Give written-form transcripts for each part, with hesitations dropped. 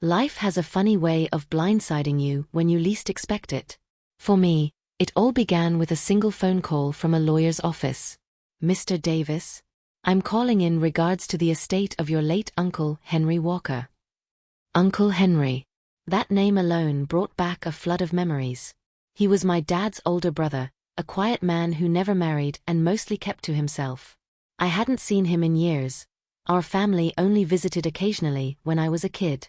Life has a funny way of blindsiding you when you least expect it. For me, it all began with a single phone call from a lawyer's office. "Mr. Davis, I'm calling in regards to the estate of your late uncle, Henry Walker." Uncle Henry. That name alone brought back a flood of memories. He was my dad's older brother, a quiet man who never married and mostly kept to himself. I hadn't seen him in years. Our family only visited occasionally when I was a kid.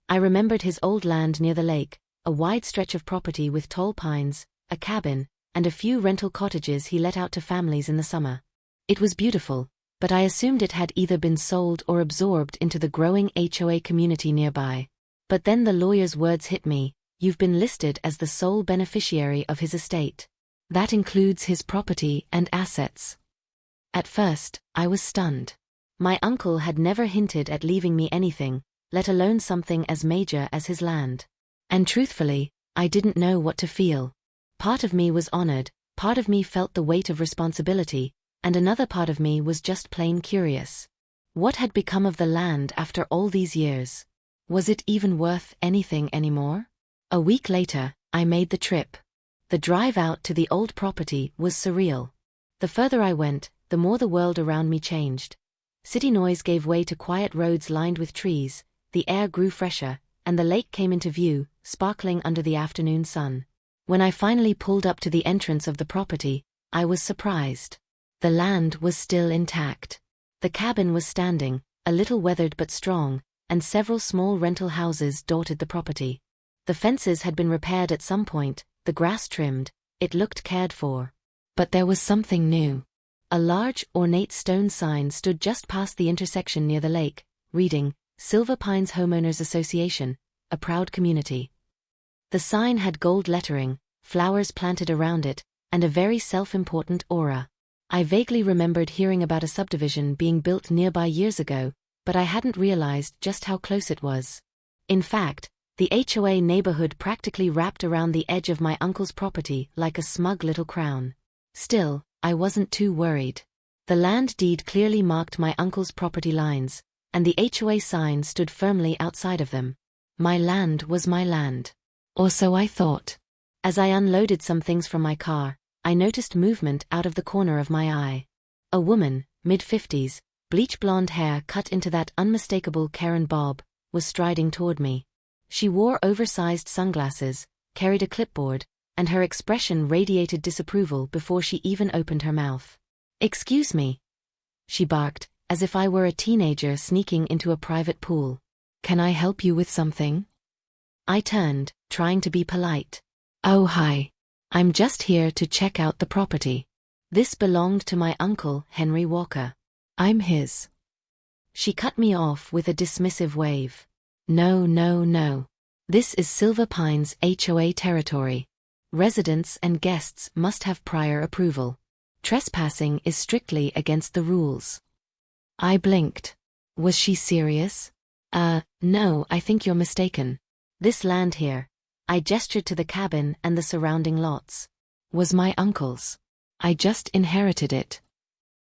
I remembered his old land near the lake, a wide stretch of property with tall pines, a cabin, and a few rental cottages he let out to families in the summer. It was beautiful, but I assumed it had either been sold or absorbed into the growing HOA community nearby. But then the lawyer's words hit me: "You've been listed as the sole beneficiary of his estate. That includes his property and assets." At first, I was stunned. My uncle had never hinted at leaving me anything, let alone something as major as his land. And truthfully, I didn't know what to feel. Part of me was honored, part of me felt the weight of responsibility, and another part of me was just plain curious. What had become of the land after all these years? Was it even worth anything anymore? A week later, I made the trip. The drive out to the old property was surreal. The further I went, the more the world around me changed. City noise gave way to quiet roads lined with trees, the air grew fresher, and the lake came into view, sparkling under the afternoon sun. When I finally pulled up to the entrance of the property, I was surprised. The land was still intact. The cabin was standing, a little weathered but strong, and several small rental houses dotted the property. The fences had been repaired at some point, the grass trimmed, it looked cared for. But there was something new. A large, ornate stone sign stood just past the intersection near the lake, reading, "Silver Pines Homeowners Association, a proud community." The sign had gold lettering, flowers planted around it, and a very self-important aura. I vaguely remembered hearing about a subdivision being built nearby years ago, but I hadn't realized just how close it was. In fact, the HOA neighborhood practically wrapped around the edge of my uncle's property like a smug little crown. Still, I wasn't too worried. The land deed clearly marked my uncle's property lines, and the HOA sign stood firmly outside of them. My land was my land. Or so I thought. As I unloaded some things from my car, I noticed movement out of the corner of my eye. A woman, mid-50s, bleach blonde hair cut into that unmistakable Karen bob, was striding toward me. She wore oversized sunglasses, carried a clipboard, and her expression radiated disapproval before she even opened her mouth. "Excuse me," she barked, as if I were a teenager sneaking into a private pool. "Can I help you with something?" I turned, trying to be polite. "Oh, hi. I'm just here to check out the property. This belonged to my uncle, Henry Walker. I'm his." She cut me off with a dismissive wave. "No, no, no. This is Silver Pines HOA territory. Residents and guests must have prior approval. Trespassing is strictly against the rules." I blinked. Was she serious? No, I think you're mistaken. This land here," I gestured to the cabin and the surrounding lots, "was my uncle's. I just inherited it."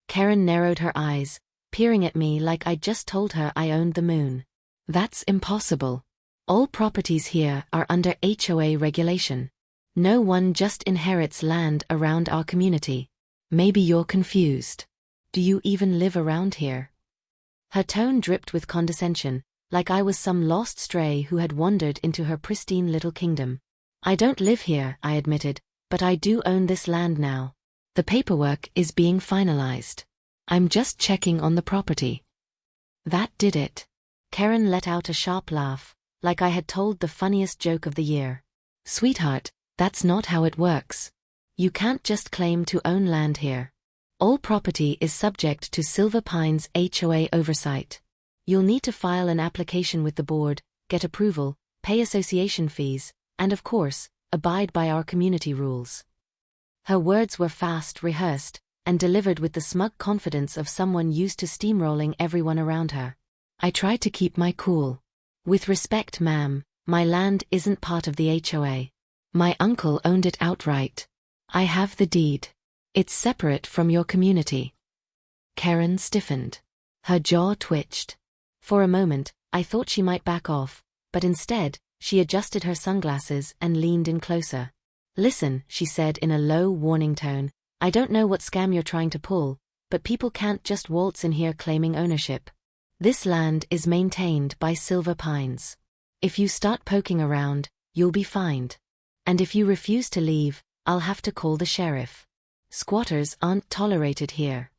Karen narrowed her eyes, peering at me like I'd just told her I owned the moon. "That's impossible. All properties here are under HOA regulation. No one just inherits land around our community. Maybe you're confused. Do you even live around here?" Her tone dripped with condescension, like I was some lost stray who had wandered into her pristine little kingdom. "I don't live here," I admitted, "but I do own this land now. The paperwork is being finalized. I'm just checking on the property." That did it. Karen let out a sharp laugh, like I had told the funniest joke of the year. "Sweetheart, that's not how it works. You can't just claim to own land here. All property is subject to Silver Pines HOA oversight. You'll need to file an application with the board, get approval, pay association fees, and of course, abide by our community rules." Her words were fast, rehearsed, and delivered with the smug confidence of someone used to steamrolling everyone around her. I tried to keep my cool. "With respect, ma'am, my land isn't part of the HOA. My uncle owned it outright. I have the deed. It's separate from your community." Karen stiffened. Her jaw twitched. For a moment, I thought she might back off, but instead, she adjusted her sunglasses and leaned in closer. "Listen," she said in a low, warning tone, "I don't know what scam you're trying to pull, but people can't just waltz in here claiming ownership. This land is maintained by Silver Pines. If you start poking around, you'll be fined. And if you refuse to leave, I'll have to call the sheriff. Squatters aren't tolerated here."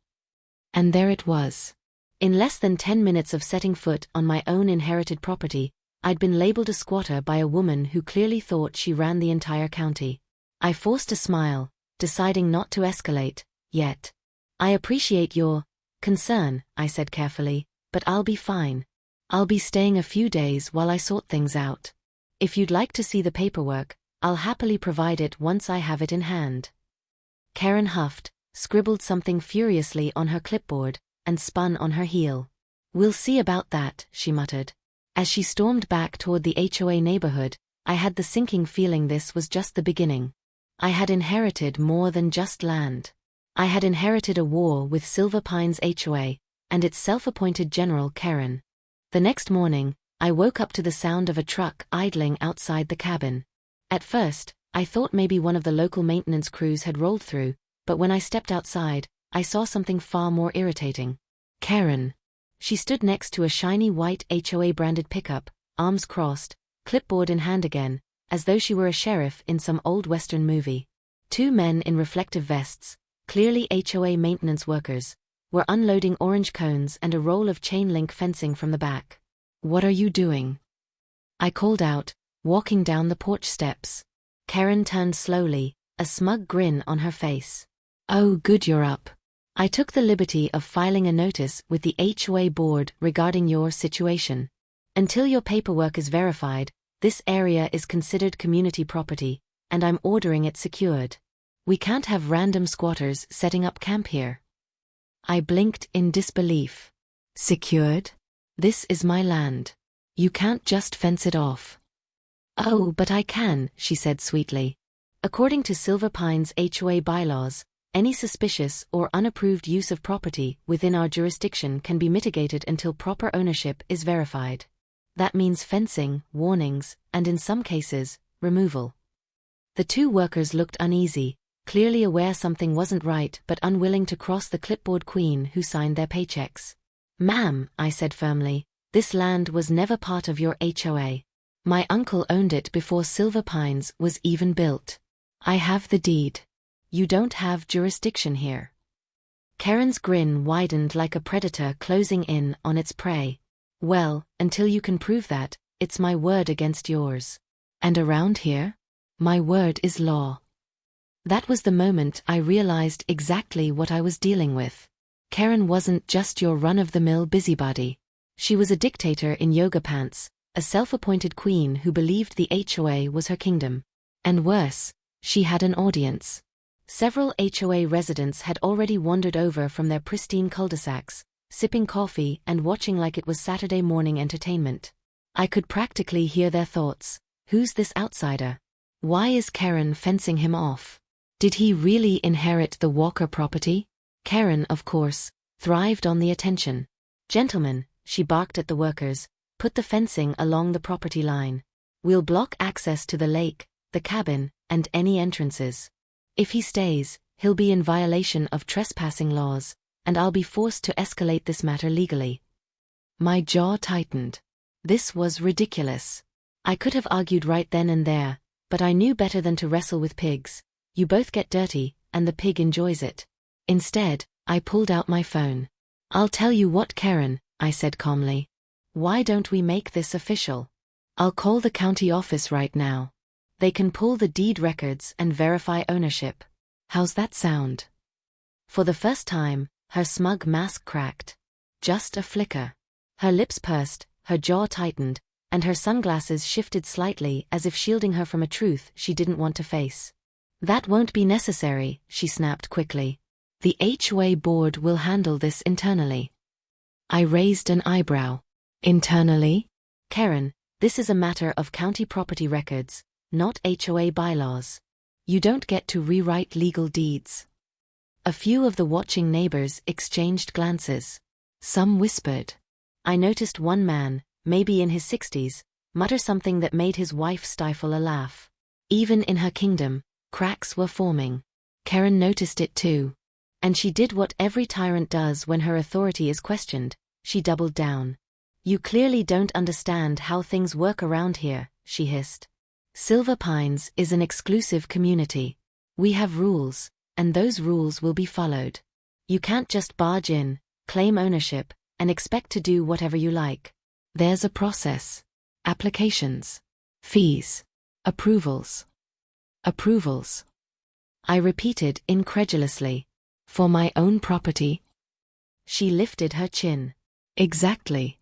And there it was. In less than 10 minutes of setting foot on my own inherited property, I'd been labeled a squatter by a woman who clearly thought she ran the entire county. I forced a smile, deciding not to escalate, yet. "I appreciate your concern," I said carefully, "but I'll be fine. I'll be staying a few days while I sort things out. If you'd like to see the paperwork, I'll happily provide it once I have it in hand." Karen huffed, scribbled something furiously on her clipboard, and spun on her heel. "We'll see about that," she muttered. As she stormed back toward the HOA neighborhood, I had the sinking feeling this was just the beginning. I had inherited more than just land. I had inherited a war with Silver Pines HOA, and its self-appointed general Karen. The next morning, I woke up to the sound of a truck idling outside the cabin. At first, I thought maybe one of the local maintenance crews had rolled through, but when I stepped outside, I saw something far more irritating. Karen. She stood next to a shiny white HOA-branded pickup, arms crossed, clipboard in hand again, as though she were a sheriff in some old Western movie. Two men in reflective vests, clearly HOA maintenance workers, were unloading orange cones and a roll of chain-link fencing from the back. "What are you doing?" I called out, walking down the porch steps. Karen turned slowly, a smug grin on her face. "Oh, good, you're up. I took the liberty of filing a notice with the HOA board regarding your situation. Until your paperwork is verified, this area is considered community property, and I'm ordering it secured. We can't have random squatters setting up camp here." I blinked in disbelief. "Secured? This is my land. You can't just fence it off." "Oh, but I can," she said sweetly. "According to Silver Pines HOA bylaws, any suspicious or unapproved use of property within our jurisdiction can be mitigated until proper ownership is verified. That means fencing, warnings, and in some cases, removal." The two workers looked uneasy, clearly aware something wasn't right but unwilling to cross the clipboard queen who signed their paychecks. "Ma'am," I said firmly, "this land was never part of your HOA. My uncle owned it before Silver Pines was even built. I have the deed. You don't have jurisdiction here." Karen's grin widened like a predator closing in on its prey. "Well, until you can prove that, it's my word against yours. And around here, my word is law." That was the moment I realized exactly what I was dealing with. Karen wasn't just your run-of-the-mill busybody. She was a dictator in yoga pants, a self-appointed queen who believed the HOA was her kingdom. And worse, she had an audience. Several HOA residents had already wandered over from their pristine cul-de-sacs, sipping coffee and watching like it was Saturday morning entertainment. I could practically hear their thoughts. Who's this outsider? Why is Karen fencing him off? Did he really inherit the Walker property? Karen, of course, thrived on the attention. "Gentlemen," she barked at the workers, "put the fencing along the property line. We'll block access to the lake, the cabin, and any entrances. If he stays, he'll be in violation of trespassing laws, and I'll be forced to escalate this matter legally." My jaw tightened. This was ridiculous. I could have argued right then and there, but I knew better than to wrestle with pigs. You both get dirty, and the pig enjoys it. Instead, I pulled out my phone. "I'll tell you what, Karen," I said calmly. "Why don't we make this official? I'll call the county office right now. They can pull the deed records and verify ownership. How's that sound?" For the first time, her smug mask cracked. Just a flicker. Her lips pursed, her jaw tightened, and her sunglasses shifted slightly as if shielding her from a truth she didn't want to face. "That won't be necessary," she snapped quickly. "The HOA board will handle this internally." I raised an eyebrow. "Internally?" "Karen, this is a matter of county property records, not HOA bylaws. You don't get to rewrite legal deeds." A few of the watching neighbors exchanged glances. Some whispered. I noticed one man, maybe in his 60s, mutter something that made his wife stifle a laugh. Even in her kingdom, cracks were forming. Karen noticed it too. And she did what every tyrant does when her authority is questioned. She doubled down. "You clearly don't understand how things work around here," she hissed. "Silver Pines is an exclusive community. We have rules, and those rules will be followed. You can't just barge in, claim ownership, and expect to do whatever you like. There's a process. Applications. Fees. Approvals. Approvals." I repeated incredulously. "For my own property?" She lifted her chin. "Exactly."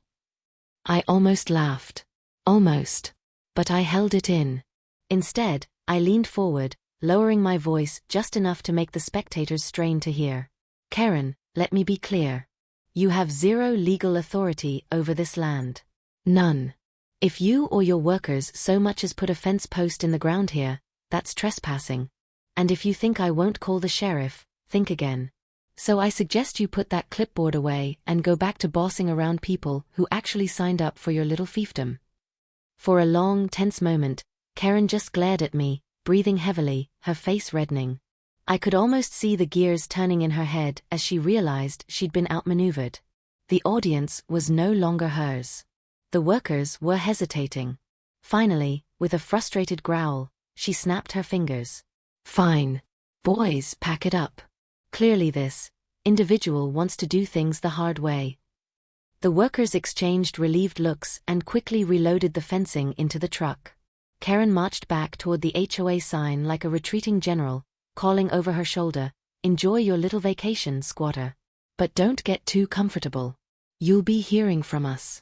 I almost laughed. Almost. But I held it in. Instead, I leaned forward, lowering my voice just enough to make the spectators strain to hear. "Karen, let me be clear. You have zero legal authority over this land. None. If you or your workers so much as put a fence post in the ground here, that's trespassing. And if you think I won't call the sheriff, think again. So I suggest you put that clipboard away and go back to bossing around people who actually signed up for your little fiefdom." For a long, tense moment, Karen just glared at me, breathing heavily, her face reddening. I could almost see the gears turning in her head as she realized she'd been outmaneuvered. The audience was no longer hers. The workers were hesitating. Finally, with a frustrated growl, she snapped her fingers. "Fine. Boys, pack it up. Clearly this individual wants to do things the hard way." The workers exchanged relieved looks and quickly reloaded the fencing into the truck. Karen marched back toward the HOA sign like a retreating general, calling over her shoulder, "Enjoy your little vacation, squatter. But don't get too comfortable. You'll be hearing from us."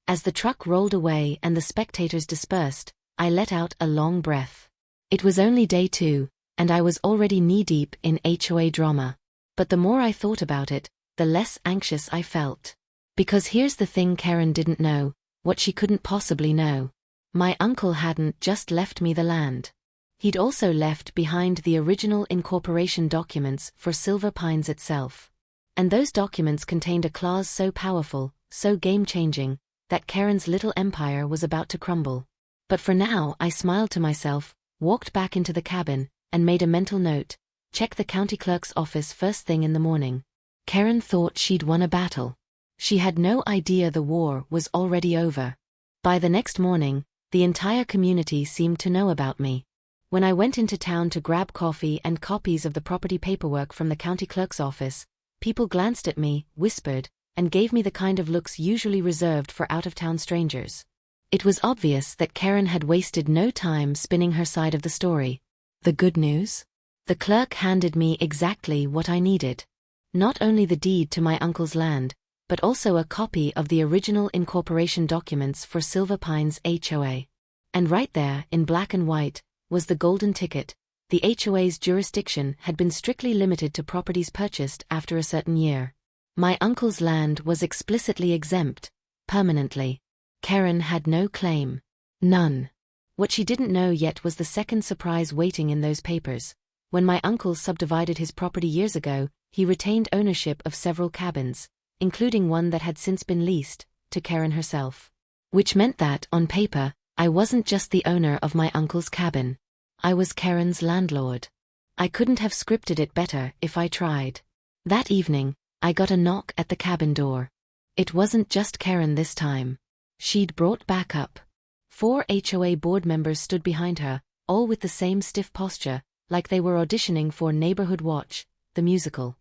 As the truck rolled away and the spectators dispersed, I let out a long breath. It was only day 2, and I was already knee-deep in HOA drama. But the more I thought about it, the less anxious I felt. Because here's the thing Karen didn't know, what she couldn't possibly know. My uncle hadn't just left me the land. He'd also left behind the original incorporation documents for Silver Pines itself. And those documents contained a clause so powerful, so game-changing, that Karen's little empire was about to crumble. But for now, I smiled to myself, walked back into the cabin, and made a mental note: check the county clerk's office first thing in the morning. Karen thought she'd won a battle. She had no idea the war was already over. By the next morning, the entire community seemed to know about me. When I went into town to grab coffee and copies of the property paperwork from the county clerk's office, people glanced at me, whispered, and gave me the kind of looks usually reserved for out-of-town strangers. It was obvious that Karen had wasted no time spinning her side of the story. The good news? The clerk handed me exactly what I needed. Not only the deed to my uncle's land, but also a copy of the original incorporation documents for Silver Pines HOA. And right there, in black and white, was the golden ticket. The HOA's jurisdiction had been strictly limited to properties purchased after a certain year. My uncle's land was explicitly exempt, permanently. Karen had no claim. None. What she didn't know yet was the second surprise waiting in those papers. When my uncle subdivided his property years ago, he retained ownership of several cabins, including one that had since been leased to Karen herself. Which meant that, on paper, I wasn't just the owner of my uncle's cabin. I was Karen's landlord. I couldn't have scripted it better if I tried. That evening, I got a knock at the cabin door. It wasn't just Karen this time. She'd brought backup. 4 HOA board members stood behind her, all with the same stiff posture, like they were auditioning for Neighborhood Watch, the musical.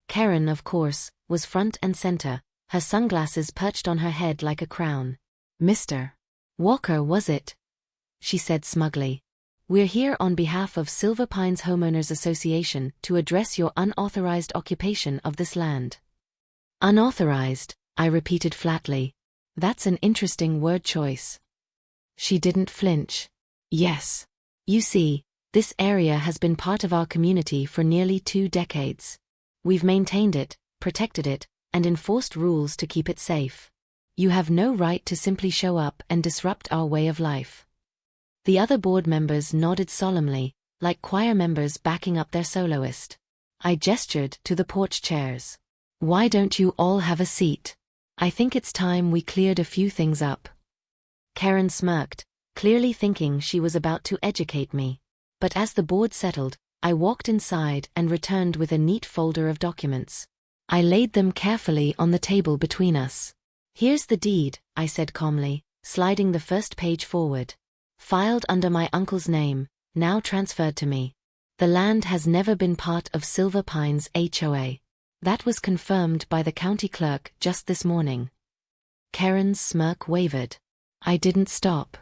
Karen, of course, was front and center, her sunglasses perched on her head like a crown. "Mr. Walker, was it?" she said smugly. "We're here on behalf of Silver Pines Homeowners Association to address your unauthorized occupation of this land." "Unauthorized," I repeated flatly. "That's an interesting word choice." She didn't flinch. "Yes. You see, this area has been part of our community for nearly 2 decades. We've maintained it, protected it, and enforced rules to keep it safe. You have no right to simply show up and disrupt our way of life." The other board members nodded solemnly, like choir members backing up their soloist. I gestured to the porch chairs. "Why don't you all have a seat? I think it's time we cleared a few things up." Karen smirked, clearly thinking she was about to educate me. But as the board settled, I walked inside and returned with a neat folder of documents. I laid them carefully on the table between us. "Here's the deed," I said calmly, sliding the first page forward. "Filed under my uncle's name, now transferred to me. The land has never been part of Silver Pines HOA. That was confirmed by the county clerk just this morning." Karen's smirk wavered. I didn't stop.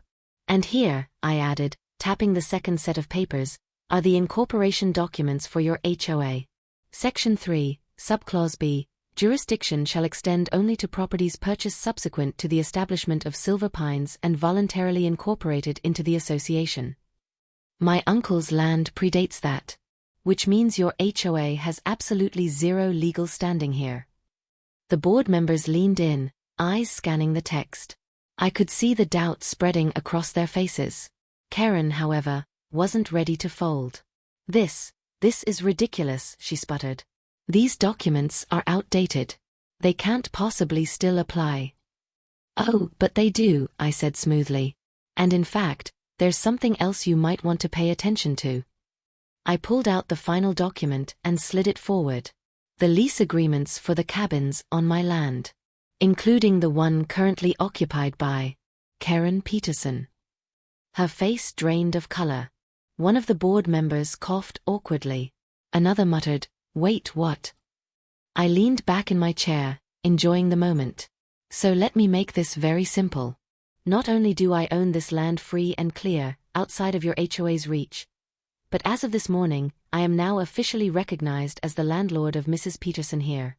"And here," I added, tapping the second set of papers, "are the incorporation documents for your HOA. Section 3, Subclause B, jurisdiction shall extend only to properties purchased subsequent to the establishment of Silver Pines and voluntarily incorporated into the association. My uncle's land predates that, which means your HOA has absolutely zero legal standing here." The board members leaned in, eyes scanning the text. I could see the doubt spreading across their faces. Karen, however, wasn't ready to fold. This is ridiculous," she sputtered. "These documents are outdated. They can't possibly still apply." "Oh, but they do," I said smoothly. "And in fact, there's something else you might want to pay attention to." I pulled out the final document and slid it forward. The lease agreements for the cabins on my land, including the one currently occupied by Karen Peterson. Her face drained of color. One of the board members coughed awkwardly. Another muttered, "Wait, what?" I leaned back in my chair, enjoying the moment. "So let me make this very simple. Not only do I own this land free and clear, outside of your HOA's reach, but as of this morning, I am now officially recognized as the landlord of Mrs. Peterson here."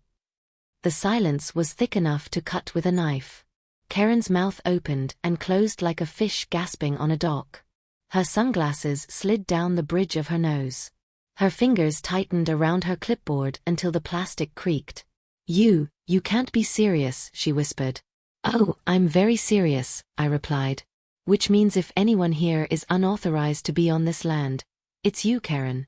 The silence was thick enough to cut with a knife. Karen's mouth opened and closed like a fish gasping on a dock. Her sunglasses slid down the bridge of her nose. Her fingers tightened around her clipboard until the plastic creaked. You can't be serious," she whispered. "Oh, I'm very serious," I replied. "Which means if anyone here is unauthorized to be on this land, it's you, Karen."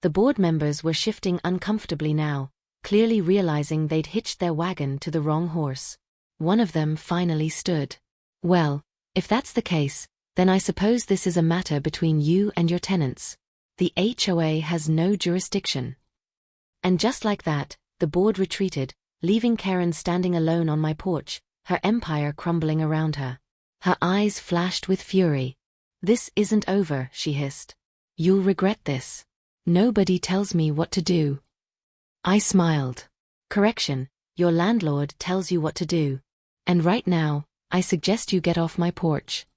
The board members were shifting uncomfortably now, clearly realizing they'd hitched their wagon to the wrong horse. One of them finally stood. "Well, if that's the case, then I suppose this is a matter between you and your tenants. The HOA has no jurisdiction." And just like that, the board retreated, leaving Karen standing alone on my porch, her empire crumbling around her. Her eyes flashed with fury. "This isn't over," she hissed. "You'll regret this. Nobody tells me what to do." I smiled. "Correction, your landlord tells you what to do. And right now, I suggest you get off my porch."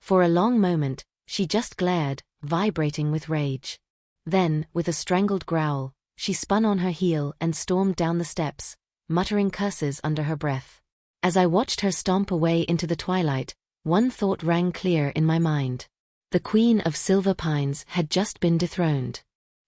For a long moment, she just glared, vibrating with rage. Then, with a strangled growl, she spun on her heel and stormed down the steps, muttering curses under her breath. As I watched her stomp away into the twilight, one thought rang clear in my mind. The Queen of Silver Pines had just been dethroned.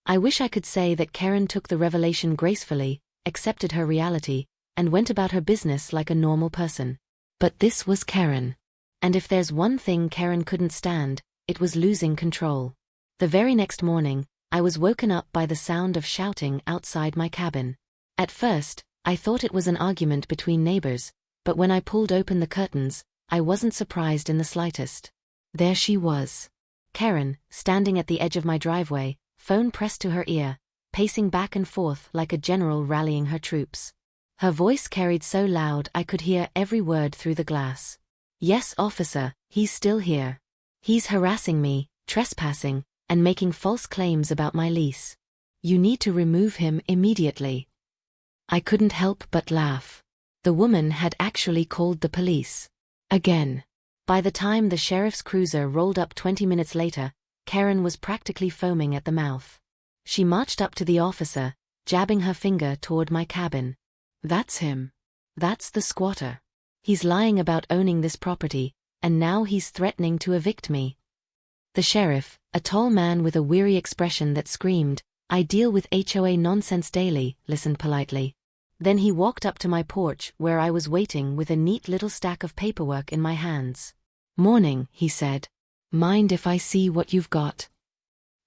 I wish I could say that Karen took the revelation gracefully, accepted her reality, and went about her business like a normal person. But this was Karen. And if there's one thing Karen couldn't stand, it was losing control. The very next morning, I was woken up by the sound of shouting outside my cabin. At first, I thought it was an argument between neighbors, but when I pulled open the curtains, I wasn't surprised in the slightest. There she was. Karen, standing at the edge of my driveway, phone pressed to her ear, pacing back and forth like a general rallying her troops. Her voice carried so loud I could hear every word through the glass. "Yes, officer, he's still here. He's harassing me, trespassing, and making false claims about my lease. You need to remove him immediately." I couldn't help but laugh. The woman had actually called the police. Again. By the time the sheriff's cruiser rolled up 20 minutes later, Karen was practically foaming at the mouth. She marched up to the officer, jabbing her finger toward my cabin. "That's him. That's the squatter. He's lying about owning this property, and now he's threatening to evict me." The sheriff, a tall man with a weary expression that screamed, "I deal with HOA nonsense daily," listened politely. Then he walked up to my porch where I was waiting with a neat little stack of paperwork in my hands. "Morning," he said. "Mind if I see what you've got?"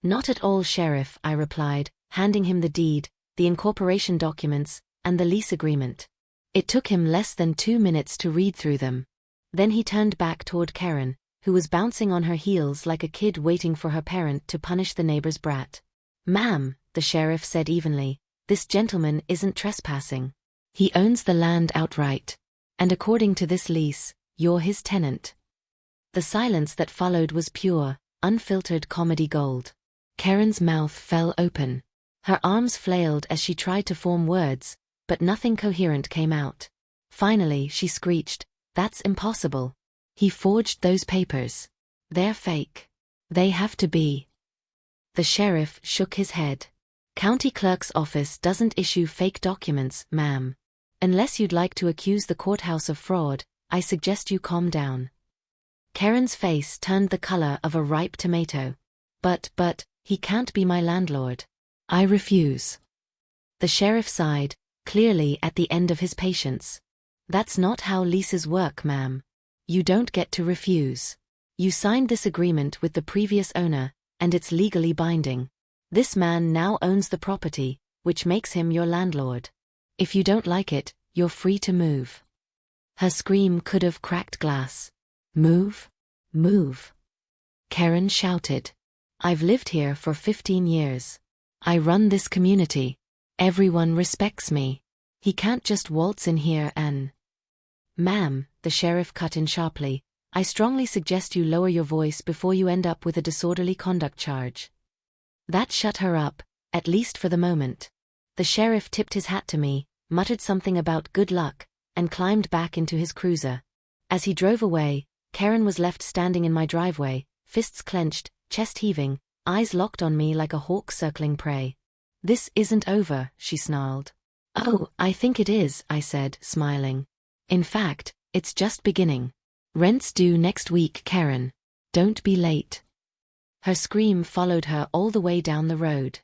"Not at all, Sheriff," I replied, handing him the deed, the incorporation documents, and the lease agreement. It took him less than 2 minutes to read through them. Then he turned back toward Karen, who was bouncing on her heels like a kid waiting for her parent to punish the neighbor's brat. "Ma'am," the sheriff said evenly, "this gentleman isn't trespassing. He owns the land outright. And according to this lease, you're his tenant." The silence that followed was pure, unfiltered comedy gold. Karen's mouth fell open. Her arms flailed as she tried to form words, but nothing coherent came out. Finally, she screeched, "That's impossible. He forged those papers. They're fake. They have to be." The sheriff shook his head. "County clerk's office doesn't issue fake documents, ma'am. Unless you'd like to accuse the courthouse of fraud, I suggest you calm down." Karen's face turned the color of a ripe tomato. But, he can't be my landlord. I refuse." The sheriff sighed, clearly at the end of his patience. "That's not how leases work, ma'am. You don't get to refuse. You signed this agreement with the previous owner, and it's legally binding. This man now owns the property, which makes him your landlord. If you don't like it, you're free to move." Her scream could have cracked glass. "Move? Move?" Karen shouted. "I've lived here for 15 years. I run this community. Everyone respects me. He can't just waltz in here and—" "Ma'am," the sheriff cut in sharply, "I strongly suggest you lower your voice before you end up with a disorderly conduct charge." That shut her up, at least for the moment. The sheriff tipped his hat to me, muttered something about good luck, and climbed back into his cruiser. As he drove away, Karen was left standing in my driveway, fists clenched, chest heaving, eyes locked on me like a hawk circling prey. "This isn't over," she snarled. "Oh, I think it is," I said, smiling. "In fact, it's just beginning. Rent's due next week, Karen. Don't be late." Her scream followed her all the way down the road.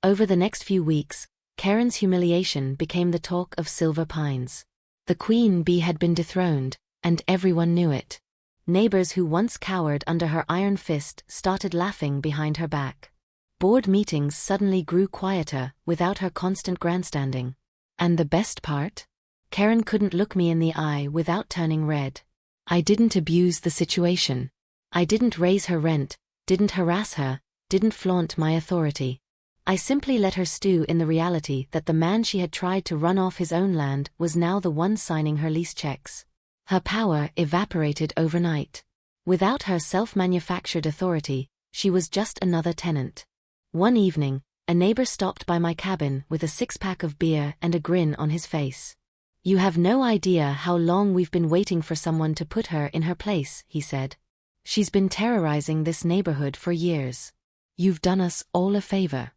Over the next few weeks, Karen's humiliation became the talk of Silver Pines. The queen bee had been dethroned, and everyone knew it. Neighbors who once cowered under her iron fist started laughing behind her back. Board meetings suddenly grew quieter without her constant grandstanding. And the best part? Karen couldn't look me in the eye without turning red. I didn't abuse the situation. I didn't raise her rent, didn't harass her, didn't flaunt my authority. I simply let her stew in the reality that the man she had tried to run off his own land was now the one signing her lease checks. Her power evaporated overnight. Without her self-manufactured authority, she was just another tenant. One evening, a neighbor stopped by my cabin with a six-pack of beer and a grin on his face. "You have no idea how long we've been waiting for someone to put her in her place," he said. "She's been terrorizing this neighborhood for years. You've done us all a favor."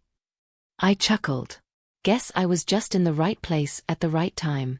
I chuckled. Guess I was just in the right place at the right time.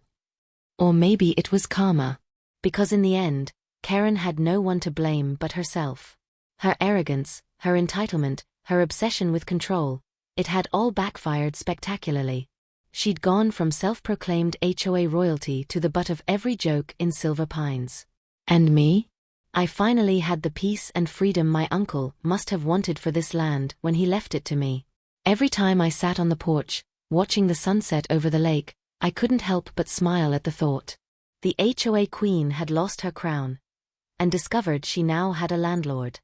Or maybe it was karma. Because in the end, Karen had no one to blame but herself. Her arrogance, her entitlement, her obsession with control, it had all backfired spectacularly. She'd gone from self-proclaimed HOA royalty to the butt of every joke in Silver Pines. And me? I finally had the peace and freedom my uncle must have wanted for this land when he left it to me. Every time I sat on the porch, watching the sunset over the lake, I couldn't help but smile at the thought. The HOA queen had lost her crown and discovered she now had a landlord.